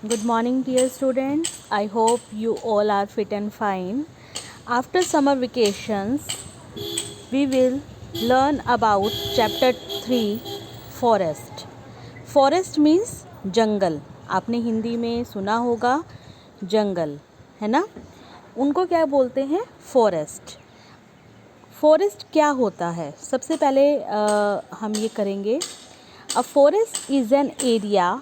Good morning, dear students. I hope you all are fit and fine. After summer vacations, we will learn about chapter 3 Forest. Forest means जंगल. आपने हिंदी में सुना होगा जंगल, है ना. उनको क्या बोलते हैं? फॉरेस्ट. फॉरेस्ट क्या होता है? सबसे पहले हम ये करेंगे. A forest is an area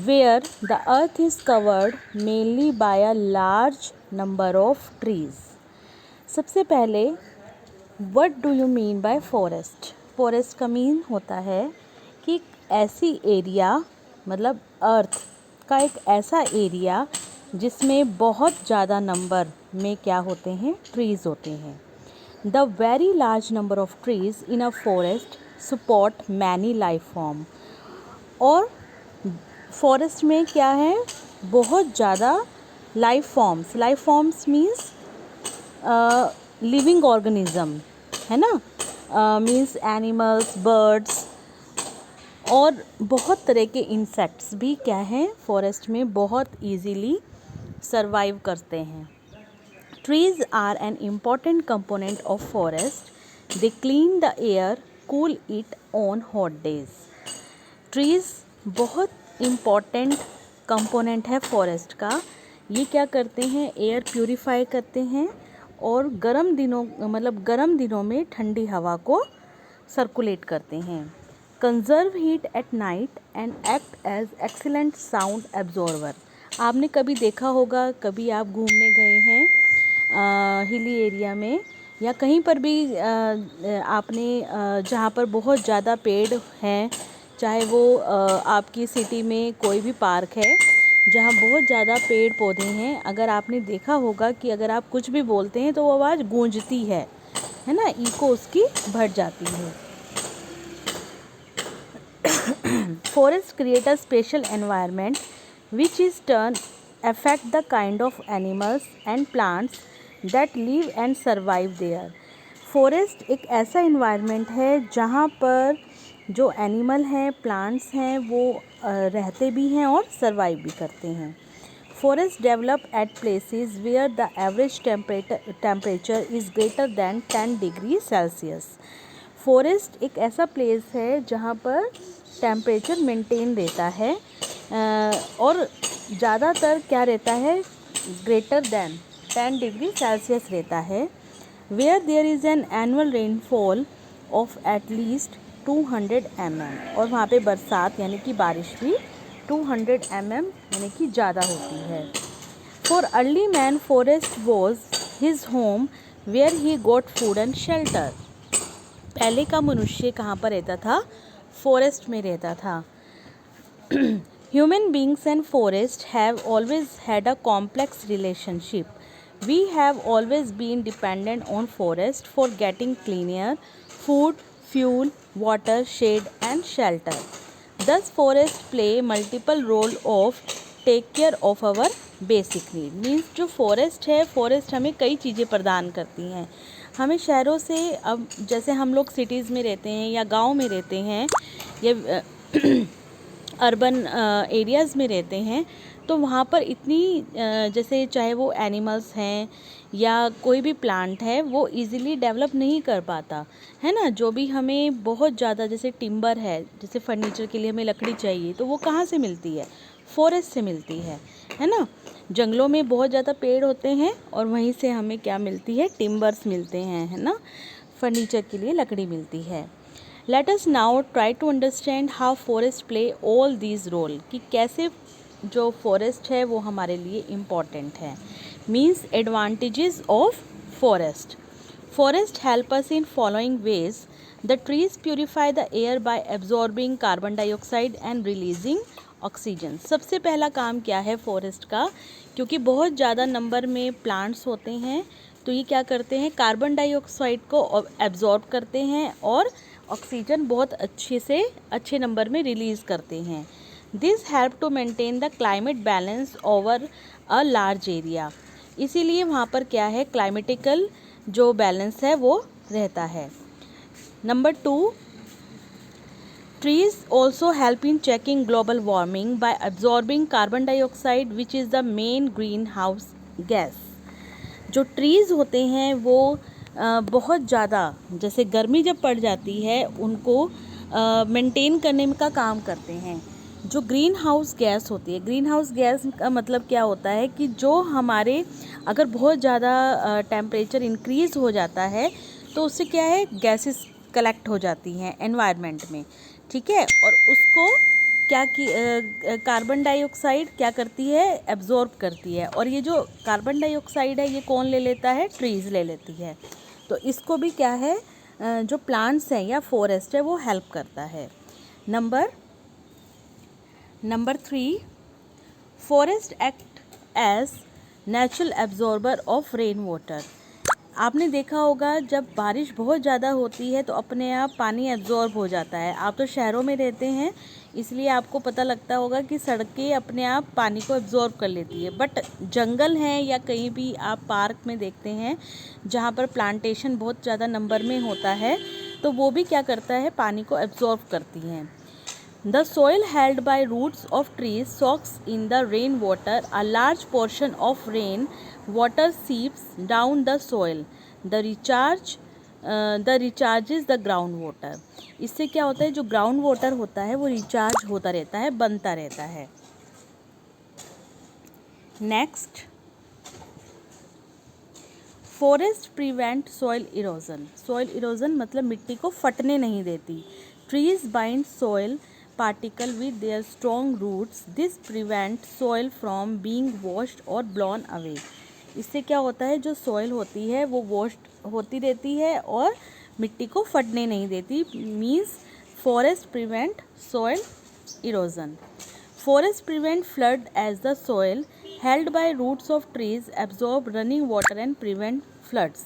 where the earth is covered mainly by a large number of trees. सबसे पहले what do you mean by forest? forest का मीन होता है कि ऐसी एरिया, मतलब अर्थ का एक ऐसा एरिया जिसमें बहुत ज़्यादा नंबर में क्या होते हैं? ट्रीज़ होते हैं. The very large number of trees in a forest support many life form. और फॉरेस्ट में क्या है? बहुत ज़्यादा life forms means living organism, है ना. मीन्स एनिमल्स, बर्ड्स और बहुत तरह के इंसेक्ट्स भी क्या हैं? फॉरेस्ट में बहुत इजीली सरवाइव करते हैं. Trees are an important component of forest. They clean the air, cool it on hot days. Trees बहुत इम्पॉर्टेंट कंपोनेंट है फॉरेस्ट का. ये क्या करते हैं? एयर प्यूरिफाई करते हैं और गर्म दिनों में ठंडी हवा को सर्कुलेट करते हैं. Conserve heat at night and act as excellent sound absorber. आपने कभी देखा होगा, कभी आप घूमने गए हैं हिली एरिया में या कहीं पर भी आपने जहाँ पर बहुत ज़्यादा पेड़ हैं, चाहे वो आपकी सिटी में कोई भी पार्क है जहाँ बहुत ज़्यादा पेड़ पौधे हैं, अगर आपने देखा होगा कि अगर आप कुछ भी बोलते हैं तो वो आवाज़ गूंजती है ना, इको उसकी बढ़ जाती है. Forest create a special environment which is turn affect the kind of animals and plants that live and survive there. Forest एक ऐसा इन्वायरमेंट है जहाँ पर जो एनिमल हैं, प्लांट्स हैं, वो रहते भी हैं और सर्वाइव भी करते हैं. Forest develop at places where the average temperature is greater than 10 degree Celsius. Forest एक ऐसा प्लेस है जहाँ पर टेम्परेचर मेंटेन रहता है और ज़्यादातर क्या रहता है? ग्रेटर दैन 10 डिग्री सेल्सियस रहता है. Where there is an annual rainfall of at least 200 mm और वहाँ पे बरसात यानी कि बारिश भी 200 mm यानी कि ज़्यादा होती है. For early man forest was his home where he got food and shelter. पहले का मनुष्य कहाँ पर रहता था? फॉरेस्ट में रहता था. Human beings and forest have always had a complex relationship. We have always been dependent on forest for getting clean air, food, fuel, water, shade and shelter. Thus forest play multiple role of take care of our basic need. Means जो forest है, forest हमें कई चीज़ें प्रदान करती हैं. हमें शहरों से, अब जैसे हम लोग सिटीज़ में रहते हैं या गांव में रहते हैं या अर्बन एरियाज़ में रहते हैं, तो वहाँ पर इतनी जैसे चाहे वो एनिमल्स हैं या कोई भी प्लांट है, वो इजीली डेवलप नहीं कर पाता है ना. जो भी हमें बहुत ज़्यादा जैसे टिम्बर है, जैसे फर्नीचर के लिए हमें लकड़ी चाहिए, तो वो कहाँ से मिलती है? फॉरेस्ट से मिलती है ना. जंगलों में बहुत ज़्यादा पेड़ होते हैं और वहीं से हमें क्या मिलती है? टिम्बर्स मिलते हैं, है ना. फर्नीचर के लिए लकड़ी मिलती है. Let us now try to understand how forest play all these role. कि कैसे जो फॉरेस्ट है वो हमारे लिए इम्पॉर्टेंट है. Means advantages of forest. Forest help us in following veg. The trees purify the air by absorbing carbon dioxide and releasing oxygen. सबसे पहला काम क्या है फॉरेस्ट का? क्योंकि बहुत ज़्यादा नंबर में प्लांट्स होते हैं, तो ये क्या करते हैं? कार्बन डाइऑक्साइड को एब्जॉर्ब करते हैं और ऑक्सीजन बहुत अच्छे नंबर में रिलीज़ करते हैं. This help to maintain the climate balance over a large area. इसीलिए वहाँ पर क्या है? क्लाइमेटिकल जो बैलेंस है वो रहता है. Number 2, Trees also help in checking global warming by absorbing carbon dioxide, which is the main greenhouse gas. जो ट्रीज़ होते हैं वो बहुत ज़्यादा, जैसे गर्मी जब पड़ जाती है उनको मेंटेन करने का काम करते हैं. जो ग्रीन हाउस गैस होती है, ग्रीन हाउस गैस का मतलब क्या होता है कि जो हमारे अगर बहुत ज़्यादा टेम्परेचर इंक्रीज़ हो जाता है तो उससे क्या है, गैसेस कलेक्ट हो जाती हैं एनवायरनमेंट में, ठीक है, और उसको क्या कि कार्बन डाइऑक्साइड क्या करती है, एब्जॉर्ब करती है. और ये जो कार्बन डाइऑक्साइड है ये कौन ले लेता है, ट्रीज़ ले लेती है. तो इसको भी क्या है, जो प्लांट्स हैं या फॉरेस्ट है वो हेल्प करता है. Number 3, forest act as natural absorber of rain water. आपने देखा होगा जब बारिश बहुत ज़्यादा होती है तो अपने आप पानी एब्जॉर्ब हो जाता है. आप तो शहरों में रहते हैं इसलिए आपको पता लगता होगा कि सड़कें अपने आप पानी को एब्जॉर्ब कर लेती है, बट जंगल हैं या कहीं भी आप पार्क में देखते हैं जहाँ पर प्लांटेशन बहुत ज़्यादा नंबर में होता है तो वो भी क्या करता है, पानी को एब्जॉर्ब करती हैं. The soil held by roots of trees soaks in the rain water. A large portion of rain water seeps down the soil. The recharges the ground water. इससे क्या होता है, जो ग्राउंड वाटर होता है वो रिचार्ज होता रहता है, बनता रहता है. Next, forest prevent soil erosion. Soil erosion मतलब मिट्टी को फटने नहीं देती. Trees bind soil particle with their strong roots. This prevent soil from being washed or blown away. इससे क्या होता है, जो सॉइल होती है वो वॉश्ड होती रहती है और मिट्टी को फटने नहीं देती. Means forest prevent soil erosion. Forest prevent flood as the soil held by roots of trees absorb running water and prevent floods.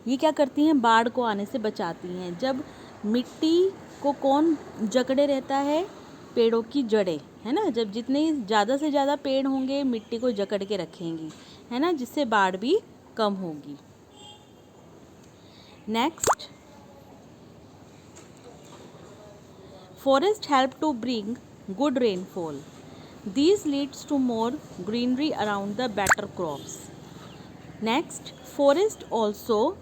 ये क्या करती हैं, बाढ़ को आने से बचाती हैं. जब मिट्टी को कौन जकड़े रहता है, पेड़ों की जड़ें, है ना. जब जितने ज़्यादा से ज़्यादा पेड़ होंगे मिट्टी को जकड़ के रखेंगी, है ना, जिससे बाढ़ भी कम होगी. Next, forest help to bring good rainfall. These leads to more greenery around the better crops. Next, forest also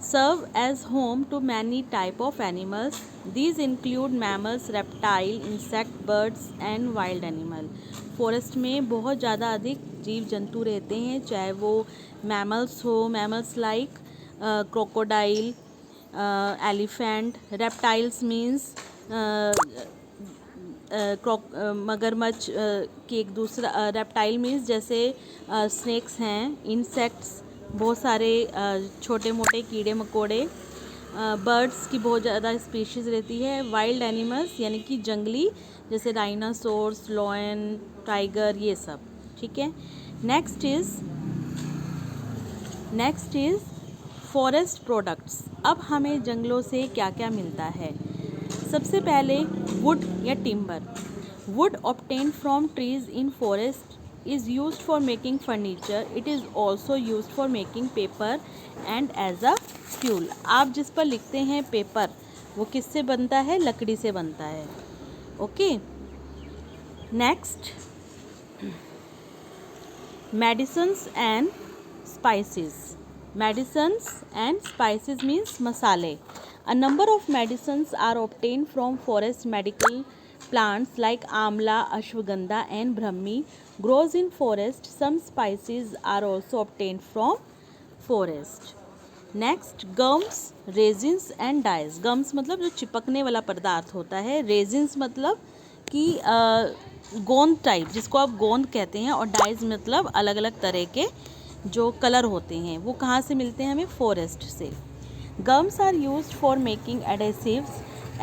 serve as home to many type of animals. These include mammals, reptile, insect, birds and wild animal. Forest में बहुत ज़्यादा अधिक जीव जंतु रहते हैं, चाहे वो मैमल्स हो, mammals like crocodile, elephant. Reptiles means मगरमच्छ की एक दूसरा. रेप्टाइल मीन्स जैसे स्नेक्स हैं. इंसेक्ट्स बहुत सारे छोटे मोटे कीड़े मकोड़े. बर्ड्स की बहुत ज़्यादा स्पीशीज़ रहती है. वाइल्ड एनिमल्स यानी कि जंगली, जैसे डायनासोर्स, लॉयन, टाइगर, ये सब, ठीक है. Next is forest products. अब हमें जंगलों से क्या क्या मिलता है. सबसे पहले वुड या timber. Would obtained from trees in forest is used for making furniture. It is also used for making paper and as a fuel. आप जिस पर लिखते हैं पेपर, वो किससे बनता है, लकड़ी से बनता है. Okay. Next, medicines and spices. Medicines and spices means मसाले. A number of medicines are obtained from forest. Medical plants like amla, ashwagandha and brahmi grows in forest. Some spices are also obtained from forest. Next, gums, resins and dyes. Gums मतलब जो चिपकने वाला पदार्थ होता है. resins मतलब कि गोंद टाइप, जिसको आप गोंद कहते हैं, और डाइज मतलब अलग अलग तरह के जो कलर होते हैं, वो कहाँ से मिलते हैं हमें, फॉरेस्ट से. Gums are used for making adhesives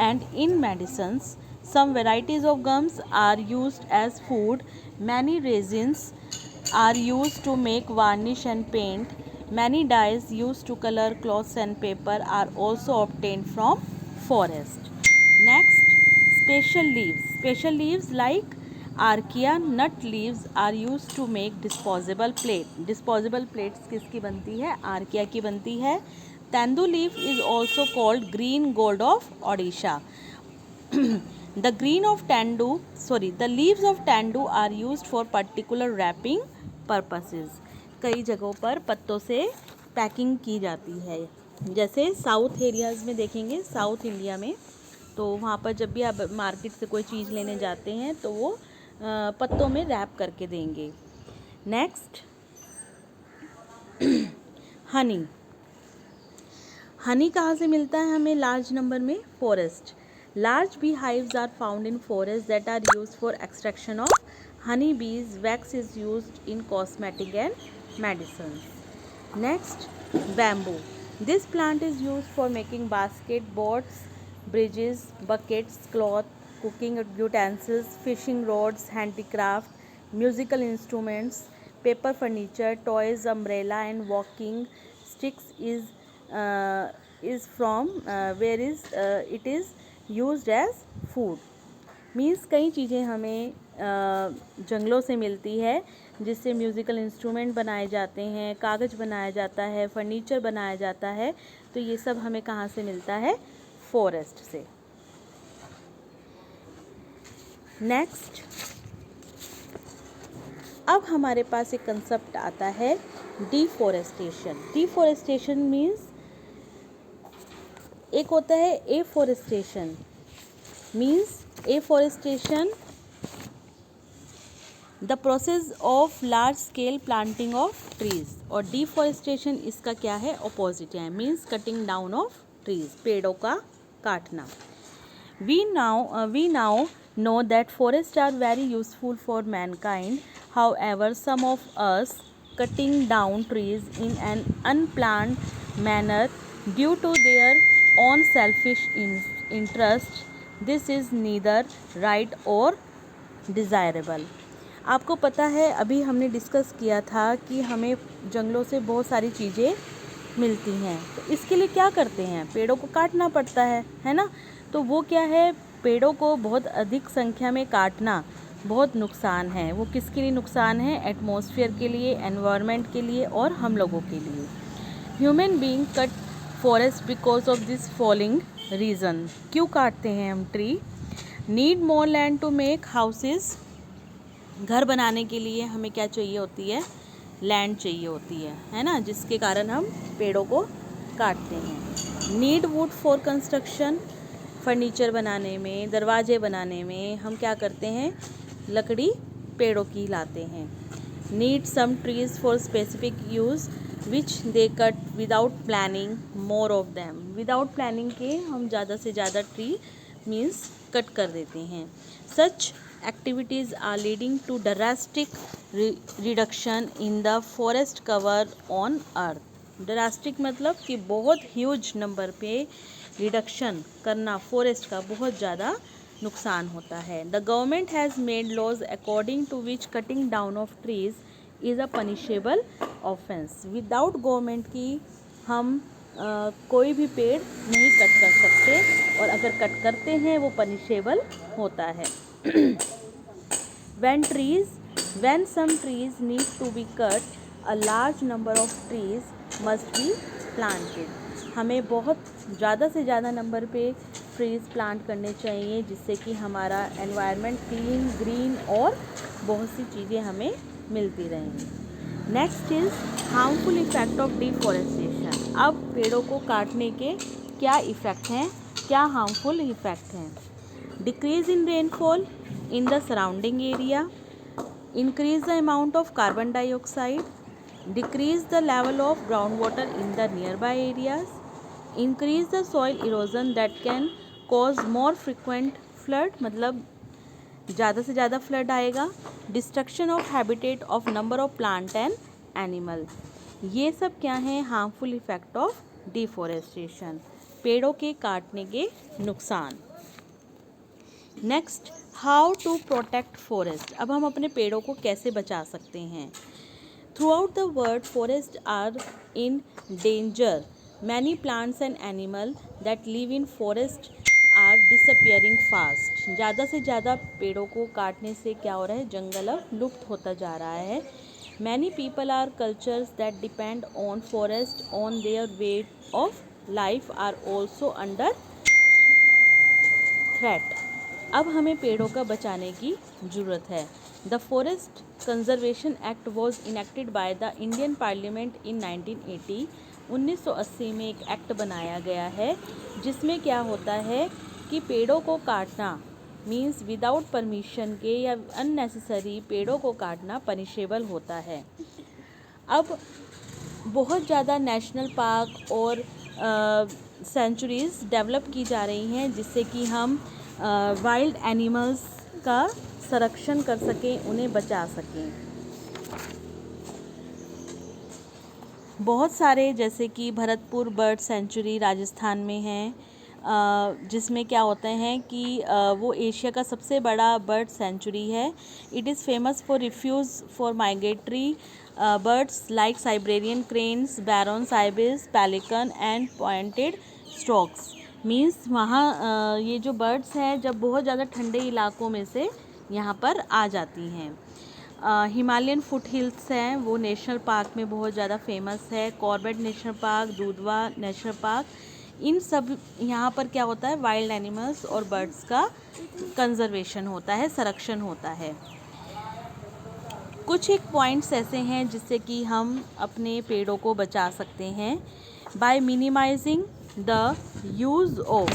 and in medicines. Some varieties of gums are used as food. Many resins are used to make varnish and paint. Many dyes used to color cloths and paper are also obtained from forest. Next, special leaves. Special leaves like archaea nut leaves are used to make disposable plate. Disposable plates किसकी बनती है, archaea की बनती है. Tendu leaf is also called green gold of Odisha. The leaves of tendu are used for particular wrapping purposes. कई जगहों पर पत्तों से पैकिंग की जाती है, जैसे साउथ एरियाज़ में देखेंगे, साउथ इंडिया में, तो वहाँ पर जब भी आप मार्केट से कोई चीज़ लेने जाते हैं तो वो पत्तों में रैप करके देंगे। नेक्स्ट, हनी। हनी कहाँ से मिलता है हमें लार्ज नंबर में? Forest. Large bee hives are found in forest that are used for extraction of honey bees. Wax is used in cosmetic and medicine. Next, bamboo. This plant is used for making basket, boats, bridges, buckets, cloth, cooking utensils, fishing rods, handicraft, musical instruments, paper furniture, toys, umbrella and walking sticks is from where is it is used as food. Means कई चीज़ें हमें जंगलों से मिलती है जिससे musical instrument बनाए जाते हैं, कागज़ बनाया जाता है, फर्नीचर बनाया जाता है। तो ये सब हमें कहाँ से मिलता है? फॉरेस्ट से। नेक्स्ट, अब हमारे पास एक कंसेप्ट आता है डिफॉरेस्टेशन। डिफॉरेस्टेशन मीन्स, एक होता है afforestation. Means afforestation the process of large scale planting of trees, और डिफॉरेस्टेशन इसका क्या है? अपोजिट है। Means cutting down of trees, पेड़ों का काटना। We now know that forests are very useful for mankind. However, some of us cutting down trees in an unplanned manner due to their own selfish interest. This is neither right or desirable. आपको पता है, अभी हमने discuss किया था कि हमें जंगलों से बहुत सारी चीज़ें मिलती हैं, तो इसके लिए क्या करते हैं? पेड़ों को काटना पड़ता है ना। तो वो क्या है, पेड़ों को बहुत अधिक संख्या में काटना बहुत नुकसान है। वो किसके लिए नुकसान है? एटमॉस्फेयर के लिए, एनवायरनमेंट के लिए और हम लोगों के लिए। Human being cut forest because of this following reason. क्यों काटते हैं हम tree? Need more land to make houses. घर बनाने के लिए हमें क्या चाहिए होती है? लैंड चाहिए होती है ना, जिसके कारण हम पेड़ों को काटते हैं। Need would for construction. Furniture बनाने में, दरवाजे बनाने में हम क्या करते हैं? लकड़ी पेड़ों की लाते हैं। Need some trees for specific use which they cut without planning more of them. Without planning के हम ज़्यादा से ज़्यादा ट्री मीन्स कट कर देते हैं। सच activities are leading to drastic reduction in the forest cover on earth. Drastic मतलब कि बहुत ह्यूज नंबर पे रिडक्शन करना, फॉरेस्ट का बहुत ज़्यादा नुकसान होता है। The government has made laws according to which cutting down of trees is a punishable offence. Without government की हम कोई भी पेड़ नहीं कट कर सकते, और अगर कट करते हैं वो पनिशेबल होता है। When some trees need to be cut, a large number of trees must be planted. हमें बहुत ज़्यादा से ज़्यादा नंबर पे ट्रीज़ प्लांट करने चाहिए, जिससे कि हमारा एनवायरनमेंट क्लीन, ग्रीन और बहुत सी चीज़ें हमें मिलती रहेंगी। Next is harmful effect of deforestation. अब पेड़ों को काटने के क्या इफ़ेक्ट हैं, क्या हार्मफुल इफ़ेक्ट हैं? Decrease in rainfall in the surrounding area, increase the amount of carbon dioxide, decrease the level of groundwater in the nearby areas, increase the soil erosion that can cause more frequent flood, मतलब ज़्यादा से ज़्यादा flood आएगा। Destruction of habitat of number of plant and animal. ये सब क्या हैं? Harmful effect of deforestation, पेड़ों के काटने के नुकसान। Next, how to protect forest. अब हम अपने पेड़ों को कैसे बचा सकते हैं? Throughout the world forest are in danger. Many plants and animal that live in forest are disappearing fast. ज़्यादा से ज़्यादा पेड़ों को काटने से क्या हो रहा है? जंगल अब लुप्त होता जा रहा है। Many people are cultures that depend on forest on their way of life are also under threat. अब हमें पेड़ों का बचाने की ज़रूरत है। The forest conservation act was enacted by the Indian parliament in 1980। 1980 में एक एक्ट बनाया गया है जिसमें क्या होता है कि पेड़ों को काटना मीन्स विदाउट परमिशन के या अननेसेसरी पेड़ों को काटना पनिशेबल होता है। अब बहुत ज़्यादा नेशनल पार्क और सेंचुरीज़ डेवलप की जा रही हैं जिससे कि हम वाइल्ड एनिमल्स का संरक्षण कर सकें, उन्हें बचा सकें। बहुत सारे जैसे कि भरतपुर बर्ड सेंचुरी राजस्थान में है, जिसमें क्या होते हैं कि वो एशिया का सबसे बड़ा बर्ड सेंचुरी है। It is famous for refuge for migratory birds like Siberian cranes, barons ibis, pelican and pointed storks. Means वहाँ ये जो बर्ड्स हैं जब बहुत ज़्यादा ठंडे इलाकों में से यहाँ पर आ जाती हैं। हिमालयन फुट हिल्स हैं वो नेशनल पार्क में बहुत ज़्यादा फेमस है। Corbett National Park, Dudhwa National Park, इन सब यहाँ पर क्या होता है वाइल्ड एनिमल्स और बर्ड्स का कंजर्वेशन होता है, संरक्षण होता है। कुछ एक पॉइंट्स ऐसे हैं जिससे कि हम अपने पेड़ों को बचा सकते हैं। By minimising the use of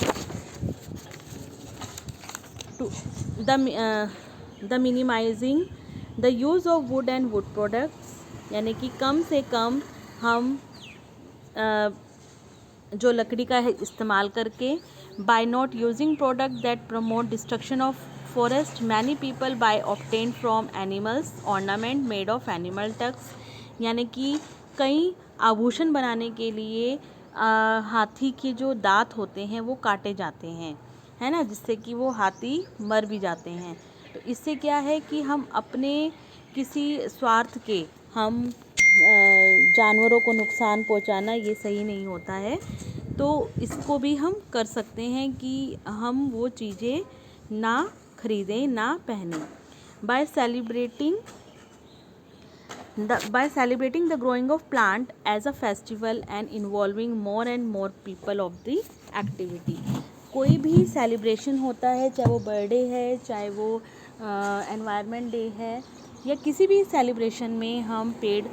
the minimising the use of wood and wood products, यानी कि कम से कम हम जो लकड़ी का है इस्तेमाल करके। By not using product that promote destruction of forest, many people buy obtain from animals ornament made of animal tusks, यानी कि कई आभूषण बनाने के लिए हाथी के जो दांत होते हैं वो काटे जाते हैं, है ना, जिससे कि वो हाथी मर भी जाते हैं। तो इससे क्या है कि हम अपने किसी स्वार्थ के हम जानवरों को नुकसान पहुंचाना ये सही नहीं होता है। तो इसको भी हम कर सकते हैं कि हम वो चीज़ें ना खरीदें, ना पहनें। By celebrating the growing of plant as a festival and involving more and more people of the activity. कोई भी सेलिब्रेशन होता है, चाहे वो बर्थडे है, चाहे वो एनवायरनमेंट डे है, या किसी भी सेलिब्रेशन में हम पेड़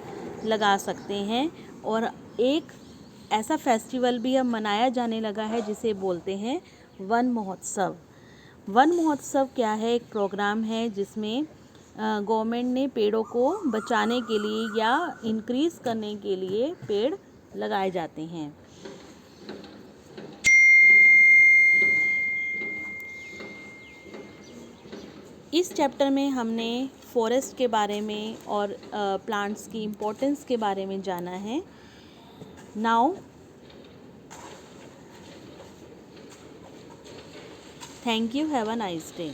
लगा सकते हैं। और एक ऐसा फेस्टिवल भी अब मनाया जाने लगा है जिसे बोलते हैं वन महोत्सव। वन महोत्सव क्या है? एक प्रोग्राम है जिसमें गवर्नमेंट ने पेड़ों को बचाने के लिए या इंक्रीज़ करने के लिए पेड़ लगाए जाते हैं। इस चैप्टर में हमने फॉरेस्ट के बारे में और प्लांट्स की इम्पोर्टेंस के बारे में जाना है। Now thank you, have a nice day.